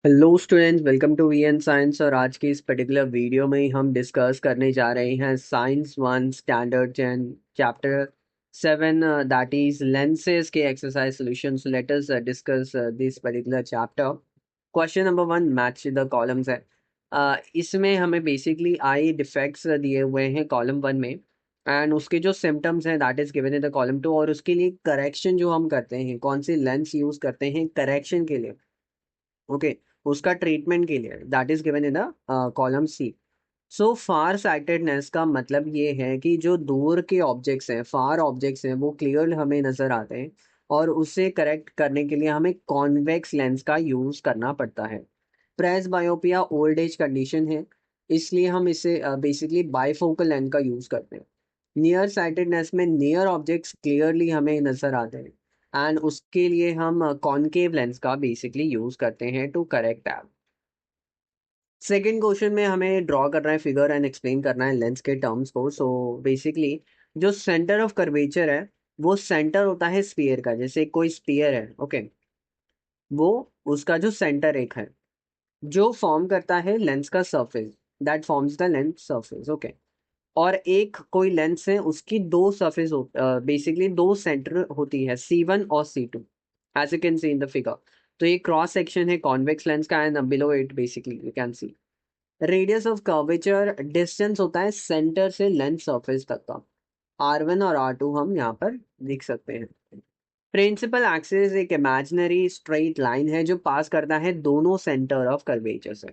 Hello students, welcome to VN science. और आज की इस पर्टिकुलर वीडियो में हम डिस्कस करने जा रहे हैं science one standard chapter 7, that is lenses के exercise solutions. Let us discuss this particular chapter. Question number 1, match the columns है। इसमें हमें बेसिकली आई डिफेक्ट्स दिए हुए हैं कॉलम 1 में, एंड उसके जो सिम्टम्स हैं that is given in the column 2, और उसके लिए करेक्शन जो हम करते हैं, कौन सी लेंस यूज करते हैं करेक्शन के लिए, ओके, उसका ट्रीटमेंट के लिए, that is given in the column C. So farsightedness का मतलब ये है कि जो दूर के ऑब्जेक्ट्स हैं, फार ऑब्जेक्ट्स हैं, वो क्लियर हमें नजर आते हैं, और उसे करेक्ट करने के लिए हमें कॉन्वेक्स लेंस का यूज करना पड़ता है। Presbyopia old age condition है, इसलिए हम इसे बेसिकली बाइफोकल लेंस का यूज करते हैं। नियर साइटेडनेस में नियर ऑब्जेक्ट्स क्लियरली हमें नजर आते हैं, एंड उसके लिए हम कॉनकेव लेंस का बेसिकली यूज करते हैं to correct that. Second question में हमें ड्रॉ करना है फिगर एंड एक्सप्लेन करना है लेंस के टर्म्स को। सो बेसिकली जो सेंटर ऑफ कर्वेचर है, वो सेंटर होता है स्फीयर का। जैसे कोई स्फीयर है, ओके, वो उसका जो सेंटर एक है जो फॉर्म करता है लेंस का surface, that forms the lens surface, okay. और एक कोई लेंस है, उसकी दो सरफेस बेसिकली दो सेंटर होती है, C1 और C2, as you can see in the figure. तो ये क्रॉस सेक्शन है कॉन्वेक्स लेंस का, and below it basically you can see radius of curvature, distance होता है सेंटर से लेंस सरफेस तक का। R1 और R2 हम यहाँ पर लिख सकते हैं। प्रिंसिपल एक्सिस एक इमेजिनरी स्ट्रेट लाइन है जो पास करता है दोनों सेंटर ऑफ कर्वेचर से।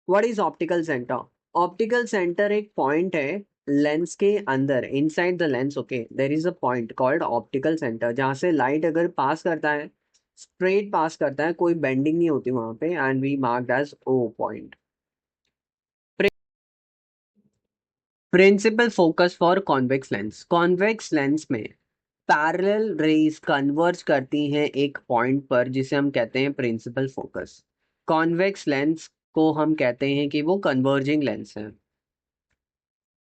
What is optical centre? Optical centre एक पॉइंट है लेंस के अंदर, inside the lens, okay, there is a point called optical centre, जहां से लाइट अगर पास करता है, स्ट्रेट पास करता है, कोई बेंडिंग नहीं होती वहां पे, and we marked as O point. Principal focus for convex lens, convex lens में पैरेलल रेज कन्वर्ज करती हैं एक पॉइंट पर, जिसे हम कहते हैं प्रिंसिपल फोकस। कॉन्वेक्स लेंस को हम कहते हैं कि वो कन्वर्जिंग लेंस है।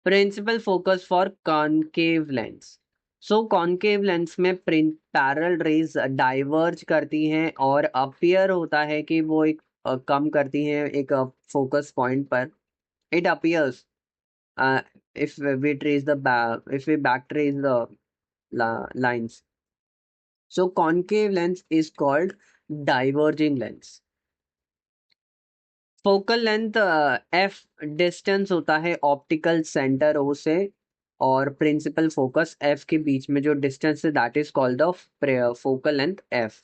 Principal focus for concave lens, so concave lens में पैरेलल रेज डाइवर्ज करती हैं, और अपीयर होता है कि वो एक कम करती हैं एक फोकस पॉइंट पर। It appears if we trace the back, if we back trace the lines. So concave lens is called diverging lens. Focal length F distance होता है ऑप्टिकल सेंटर O से और प्रिंसिपल फोकस F के बीच में जो distance है, that is called the focal length F।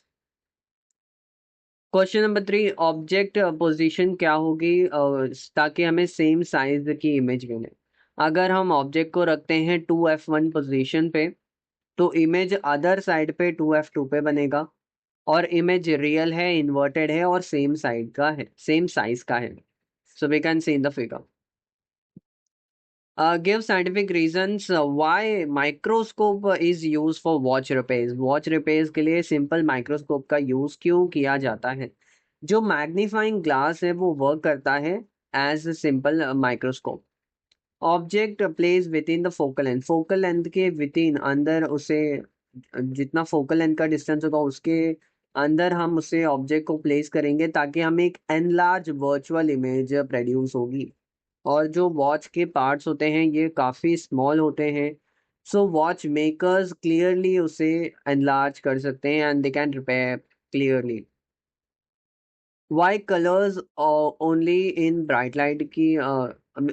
Question number 3, object position क्या होगी ताकि हमें सेम साइज की इमेज मिले। अगर हम ऑब्जेक्ट को रखते हैं 2F1 पोजीशन पे, तो इमेज अदर साइड पे 2F2 पे बनेगा, और इमेज रियल है, इन्वर्टेड है, और सेम साइड का है, सेम साइज का है। So we can see in the figure. Give scientific reasons why microscope is use for watch repairs. Watch repairs के लिए सिंपल माइक्रोस्कोप का यूज क्यों किया जाता है? जो मैग्नीफाइंग ग्लास है वो वर्क करता है as simple microscope. Object place within the focal length, focal length के विद इन, अंदर उसे, जितना फोकल लेंथ का डिस्टेंस होगा उसके अंदर हम उसे ऑब्जेक्ट को प्लेस करेंगे, ताकि हमें एक एनलार्ज वर्चुअल इमेज प्रोड्यूस होगी। और जो वॉच के पार्ट्स होते हैं ये काफ़ी स्मॉल होते हैं, सो वॉच मेकर्स क्लियरली उसे एनलार्ज कर सकते हैं, and they can repair clearly. why colors only in bright light की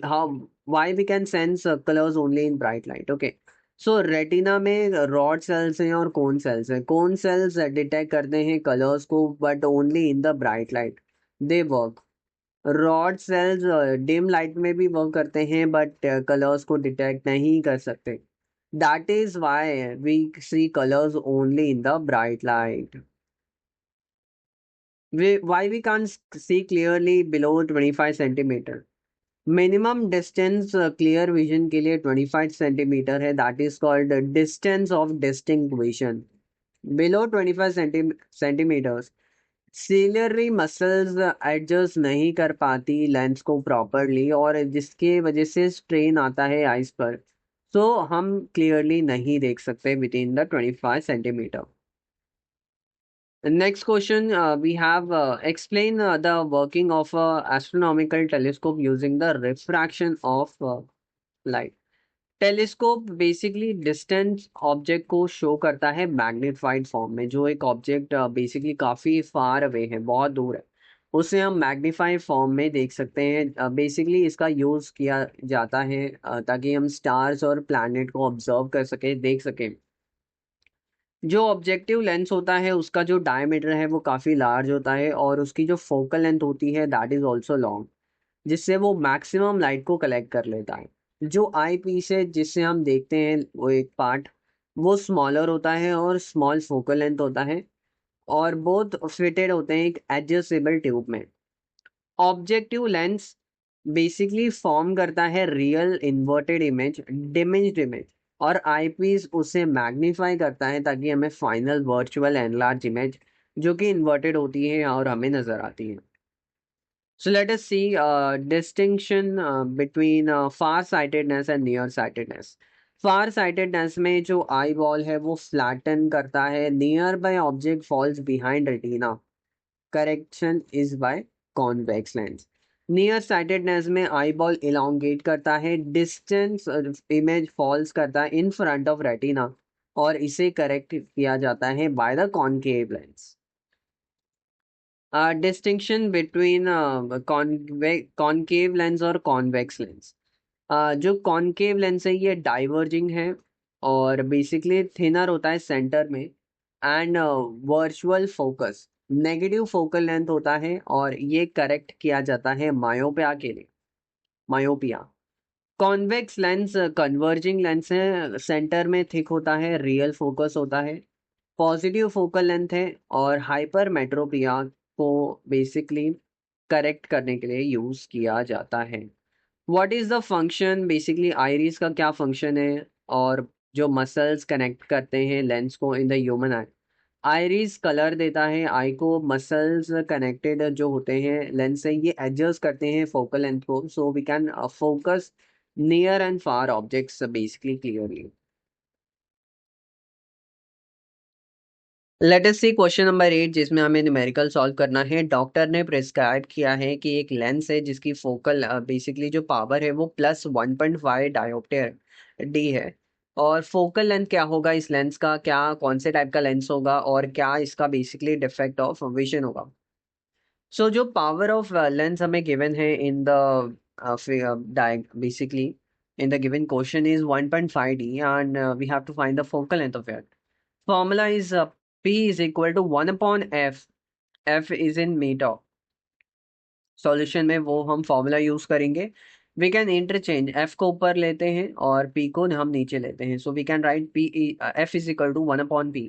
how why we can sense colors only in bright light, okay. So retina में रॉड सेल्स हैं और cone cells हैं। Cone cells detect करते हैं colours को, but only in the bright light they work. Rod sales dim light में भी work करते हैं, बट कलर्स को डिटेक्ट नहीं कर सकते। That is why we see colours only in the bright light. Why we can't see clearly below 25 centimetre? Minimum distance clear vision के लिए 25 सेंटीमीटर है, that is called distance of distinct vision. Below 25 centimetres ciliary muscles adjust नहीं कर पाती lens को properly, और जिसके वजह से स्ट्रेन आता है आइज पर, सो हम क्लियरली नहीं देख सकते with in the 25 centimetre. Next question, we have explain the working of a astronomical telescope using the refraction of light. Telescope basically distance object को शो करता है मैग्नीफाइड फॉर्म में। जो एक ऑब्जेक्ट बेसिकली काफ़ी फार अवे है, बहुत दूर है, उसे हम मैग्नीफाइड फॉर्म में देख सकते हैं। बेसिकली इसका यूज़ किया जाता है ताकि हम स्टार्स और प्लैनेट को ऑब्जर्व कर सकें, देख सकें। जो ऑब्जेक्टिव लेंस होता है उसका जो डायमीटर है वो काफ़ी लार्ज होता है और उसकी जो फोकल लेंथ होती है दैट इज़ ऑल्सो लॉन्ग, जिससे वो मैक्सिमम लाइट को कलेक्ट कर लेता है। जो आई पीस है जिससे हम देखते हैं वो एक पार्ट, वो स्मॉलर होता है और स्मॉल फोकल लेंथ होता है और बोथ फिटेड होते हैं एक एडजस्टेबल ट्यूब में। ऑब्जेक्टिव लेंस बेसिकली फॉर्म करता है रियल इन्वर्टेड इमेज, डिमिज्ड इमेज, और आईपीस उसे मैग्नीफाई करता है ताकि हमें फाइनल वर्चुअल एनलार्ज इमेज जो कि इन्वर्टेड होती है और हमें नजर आती है। So let us see distinction between far-sightedness and near-sightedness. Far-sightedness में जो आई बॉल है वो फ्लैटन करता है, nearby object falls behind retina, correction is by convex lens. Nearsightedness में आई बॉल इलोंगेट करता है, डिस्टेंस इमेज फॉल्स करता है इन फ्रंट ऑफ रेटिना और इसे करेक्ट किया जाता है by the concave lens. Distinction between concave lens और कॉन्वेक्स लेंस। जो कॉनकेव लेंस है ये डाइवर्जिंग है और बेसिकली थिनर होता है सेंटर में, and virtual focus negative focal length होता है और ये करेक्ट किया जाता है मायोपिया के लिए, myopia. Convex lens converging lens है, सेंटर में थिक होता है, रियल फोकस होता है, पॉजिटिव फोकल लेंथ है और हाइपर मेट्रोपिया को बेसिकली करेक्ट करने के लिए यूज किया जाता है। What is the function, basically iris का क्या फंक्शन है और जो मसल्स कनेक्ट करते हैं लेंस को in the human I. Iris colour देता है आई को, मसल्स कनेक्टेड जो होते हैं लेंस से ये एडजस्ट करते हैं फोकल लेंथ को, so we can focus near and far objects basically clearly. Let us see question number 8 जिसमें हमें न्यूमेरिकल सॉल्व करना है। डॉक्टर ने प्रिस्क्राइब किया है कि एक लेंस है जिसकी फोकल बेसिकली जो पावर है वो +1.5 डायोप्टर डी है, और फोकल लेंथ क्या होगा इस लेंस का, क्या कौन से टाइप का लेंस होगा और क्या इसका बेसिकली डिफेक्ट ऑफ विजन होगा। सो जो पावर ऑफ लेंस हमें गिवन है in the basically in the given question is 1.5 d, and we have to find the focal length of it. Formula is P is equal to 1 upon F. F is in meter. Solution में वो हम formula use करेंगे। We can interchange, F को ऊपर लेते हैं और P को हम नीचे लेते हैं, so we can write p, f is equal to 1 upon p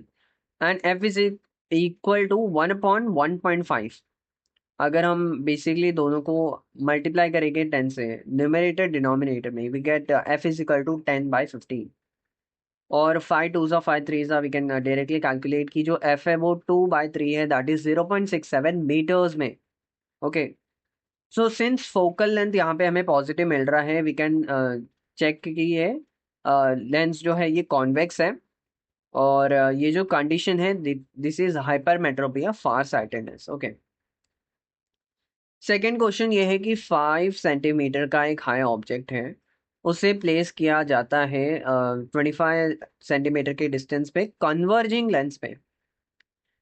and f is equal to 1 upon 1.5। अगर हम बेसिकली दोनों को मल्टीप्लाई करेंगे 10 से न्यूमरेटर डिनोमिनेटर में, we get f is equal to 10/15 और 5 2 5 3 वी कैन डायरेक्टली कैलकुलेट की जो एफ है वो 2/3 है, दैट इज 0.67 मीटर्स में। Okay, so since focal length यहाँ पे हमें पॉजिटिव मिल रहा है, वी कैन चेक कि ये लेंस जो है ये कॉन्वेक्स है और ये जो कंडीशन है this is hypermetropia far sightedness. Okay, second question ये है कि 5 सेंटीमीटर का एक हाई ऑब्जेक्ट है, उसे प्लेस किया जाता है 25 सेंटीमीटर के डिस्टेंस पे कन्वर्जिंग लेंस पे,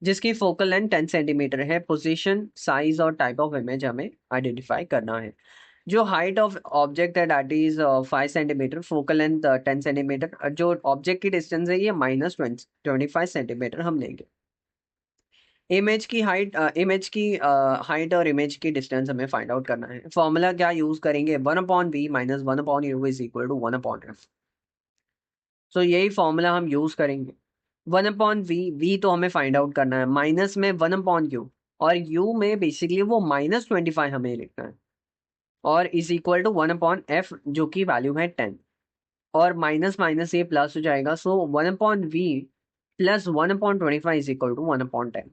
जिसकी फोकल लेंथ 10 सेंटीमीटर है। पोजीशन, साइज और टाइप ऑफ इमेज हमें आइडेंटिफाई करना है। जो हाइट ऑफ ऑब्जेक्ट है that is 5 centimetre, focal length 10 centimetre, जो ऑब्जेक्ट की डिस्टेंस है ये -25 सेंटीमीटर हम लेंगे। इमेज की हाइट, हाइट और इमेज की डिस्टेंस हमें फाइंड आउट करना है। फॉर्मूला क्या यूज करेंगे, 1/v minus 1/u is equal to 1/f। So यही फॉर्मूला हम यूज करेंगे। 1/v, वी तो हमें फाइंड आउट करना है, माइनस में 1/u और u में बेसिकली वो -25 हमें लिखना है और इज इक्वल टू 1/f जो की वैल्यू है 10, और माइनस माइनस ये प्लस हो जाएगा, so 1/v plus 1/25 is equal to 1/10।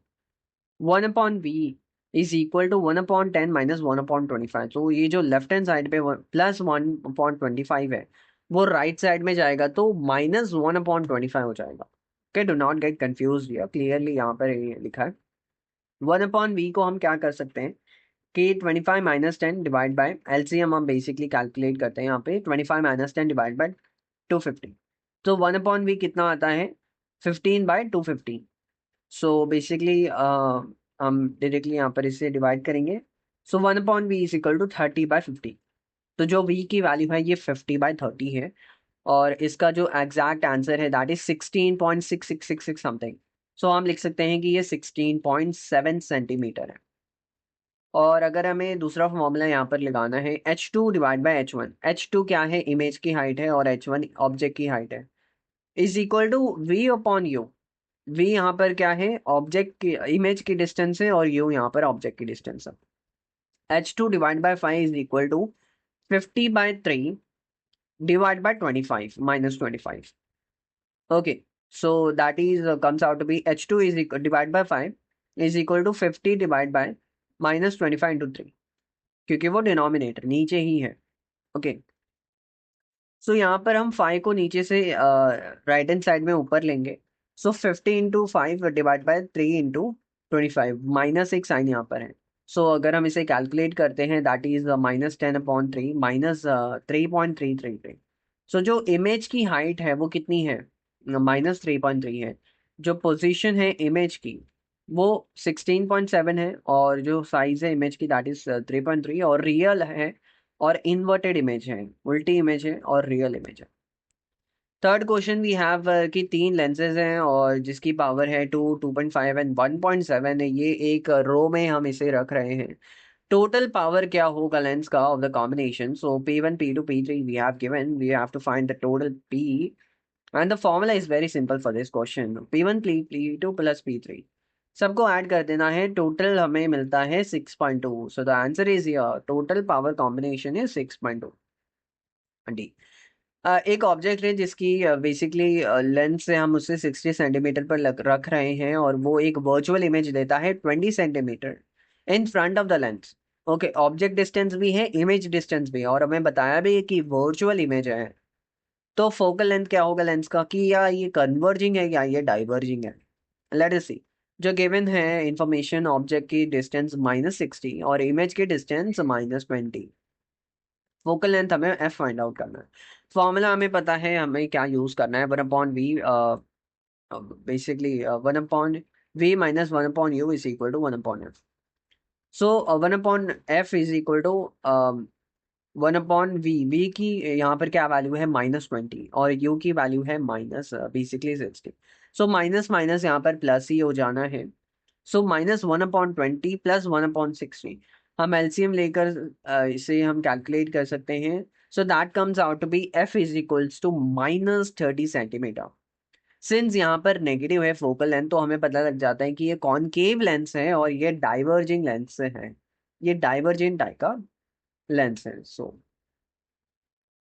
1/v is equal to 1/10 minus 1/25। तो ये जो लेफ्ट हैंड साइड पे +1/25 है वो राइट साइड में जाएगा तो -1/25 हो जाएगा। Okay, do not get confuse, clearly यहाँ पर ये लिखा है। 1/v को हम क्या कर सकते हैं कि 25 माइनस 10 डिवाइड बाय एलसीएम हम बेसिकली कैलकुलेट करते हैं यहाँ पे 25 माइनस 10 डिवाइड बाय 250। तो 1/v कितना आता है 15/250। सो बेसिकली हम डायरेक्टली यहाँ पर इसे डिवाइड करेंगे। सो 1/v इज इक्वल टू 30/50। तो जो v की वैल्यू है ये 50/30 है और इसका जो एग्जैक्ट आंसर है दैट इज 16.6666 समथिंग। सो हम लिख सकते हैं कि ये 16.7 सेंटीमीटर है। और अगर हमें दूसरा फॉर्मूला यहाँ पर लगाना है h2 divide bye h1। h2 क्या है इमेज की हाइट है और h1 ऑब्जेक्ट की हाइट है is equal to v upon u. v यहाँ पर क्या है ऑब्जेक्ट की इमेज की डिस्टेंस है और u यहाँ पर ऑब्जेक्ट की डिस्टेंस है। h2 divide by 5 is equal to 50/3 divided by 25 minus 25. Okay, so that is comes out to be h2 is equal divided by 5 is equal to 50 divided by minus 25 into 3 क्योंकि वो denominator नीचे ही है। Okay, सो यहाँ पर हम 5 को नीचे से राइट हैंड साइड में ऊपर लेंगे। सो 50 into 5 divide by 3 into 25 minus एक साइन यहाँ पर है। सो अगर हम इसे कैलकुलेट करते हैं दैट इज -10/3 माइनस 3.333। सो जो इमेज की हाइट है वो कितनी है -3.3 है। जो पोजीशन है इमेज की वो 16.7 है और जो साइज है इमेज की दैट इज 3.3 और रियल है और इन्वर्टेड इमेज है उल्टी इमेज है और रियल इमेज है। थर्ड क्वेश्चन वी हैव कि 3 लेंसेज हैं और जिसकी पावर है 2, 2.5 एंड 1.7 है। ये एक रो में हम इसे रख रहे हैं। टोटल पावर क्या होगा लेंस का of the combination. So P1 P2 P3 we have given we have to find the total P and the formula is very simple for this question P1 P2 plus P3 सबको add कर देना है। Total हमें मिलता है 6.2। So the answer is your total power combination is 6.2 D. एक object है जिसकी बेसिकली लेंस से हम उसे 60 सेंटीमीटर पर रख रहे हैं और वो एक वर्चुअल इमेज देता है 20 centimetre in front of the lens. Okay, object distance भी है इमेज डिस्टेंस भी है और हमें बताया भी है कि वर्चुअल इमेज है। तो फोकल लेंथ क्या होगा लेंस का कि या ये कन्वर्जिंग है या ये डाइवर्जिंग है। लेट अस सी। जो गिवन है इंफॉर्मेशन ऑब्जेक्ट की डिस्टेंस -60 और इमेज की डिस्टेंस -20। फोकल लेंथ हमें एफ फाइंड आउट करना है। फॉर्मूला हमें पता है हमें क्या यूज करना है 1/v basically 1/v minus 1/u is equal to 1/f। So 1/f is equal to 1/v। v की यहाँ पर क्या वैल्यू है -20 और u की वैल्यू है minus basically 60। So minus minus यहाँ पर प्लस ही हो जाना है। सो -1/20 प्लस 1/60 हम एलसीएम लेकर इसे हम कैलकुलेट कर सकते हैं। So that comes out to be f is equals to -30 centimetre. Since यहाँ पर नेगेटिव है फोकल लेंथ तो हमें पता लग जाता है कि ये कॉनकेव लेंस है और ये डाइवर्जिंग लेंस है। ये डाइवर्जेंट टाइप का लेंस है। सो